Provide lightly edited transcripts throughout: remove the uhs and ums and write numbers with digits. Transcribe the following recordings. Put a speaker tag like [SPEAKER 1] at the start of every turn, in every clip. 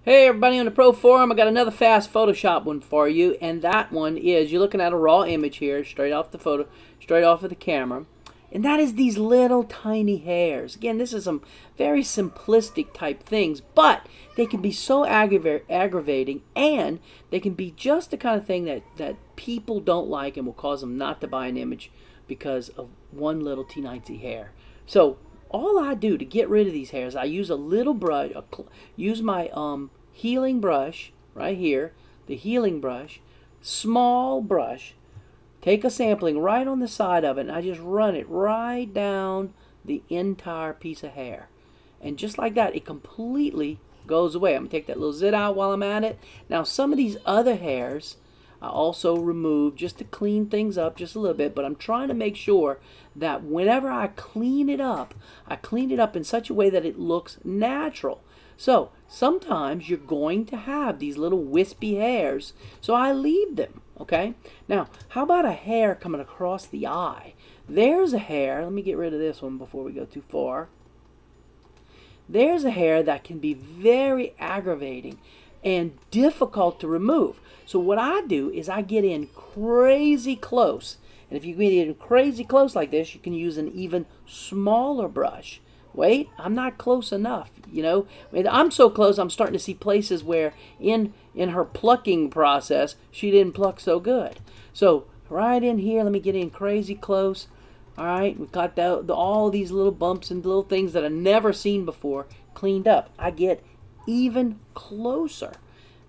[SPEAKER 1] Hey everybody on the Pro Forum, I got another fast Photoshop one for you, and that one is, you're looking at a raw image here, straight off of the camera, and that is these little tiny hairs. Again, this is some very simplistic type things, but they can be so aggravating, and they can be just the kind of thing that people don't like and will cause them not to buy an image because of one little teeny hair. So all I do to get rid of these hairs, I use a little brush, use my healing brush right here, the healing brush, small brush, take a sampling right on the side of it, and I just run it right down the entire piece of hair. And just like that, it completely goes away. I'm going to take that little zit out while I'm at it. Now, some of these other hairs I also remove just to clean things up just a little bit, but I'm trying to make sure that whenever I clean it up in such a way that it looks natural. So sometimes you're going to have these little wispy hairs, so I leave them, okay? Now, how about a hair coming across the eye? There's a hair, let me get rid of this one before we go too far. There's a hair that can be very aggravating and difficult to remove. So what I do is I get in crazy close. And if you get in crazy close like this, you can use an even smaller brush. Wait, I'm not close enough, you know. I'm so close, I'm starting to see places where in her plucking process, she didn't pluck so good. So right in here, let me get in crazy close. All right, we got all these little bumps and little things that I've never seen before cleaned up. I get even closer.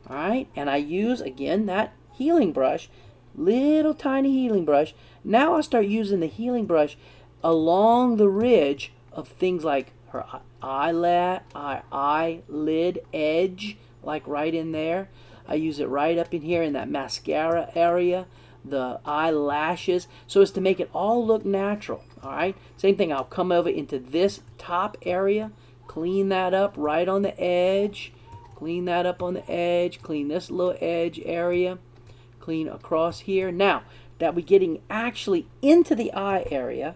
[SPEAKER 1] All right, and I use again that healing brush, little tiny healing brush. Now I start using the healing brush along the ridge of things like her eyelid edge, like right in there. I use it right up in here in that mascara area, the eyelashes, so as to make it all look natural. All right, same thing, I'll come over into this top area, clean that up right on the edge, clean that up on the edge, clean this little edge area, clean across here. Now that we're getting actually into the eye area,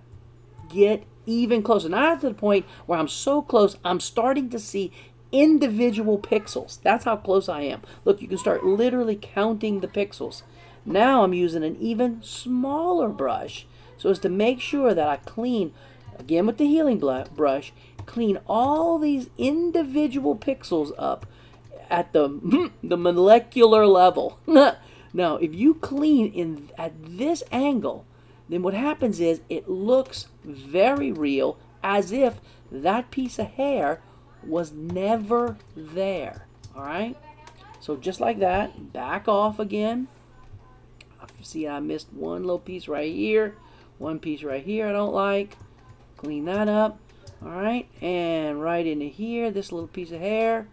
[SPEAKER 1] get even closer. Now to the point where I'm so close, I'm starting to see individual pixels. That's how close I am. Look, you can start literally counting the pixels. Now I'm using an even smaller brush so as to make sure that I clean, again with the healing brush, clean all these individual pixels up at the molecular level. Now, if you clean at this angle, then what happens is it looks very real, as if that piece of hair was never there. All right? So just like that, back off again. See, I missed one little piece right here, one piece right here I don't like. Clean that up. All right, and right into here, this little piece of hair.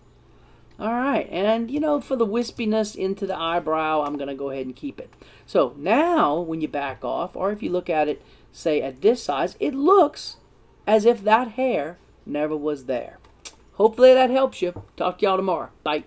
[SPEAKER 1] All right, and you know, for the wispiness into the eyebrow, I'm going to go ahead and keep it. So now when you back off, or if you look at it, say at this size, it looks as if that hair never was there. Hopefully that helps you. Talk to y'all tomorrow. Bye.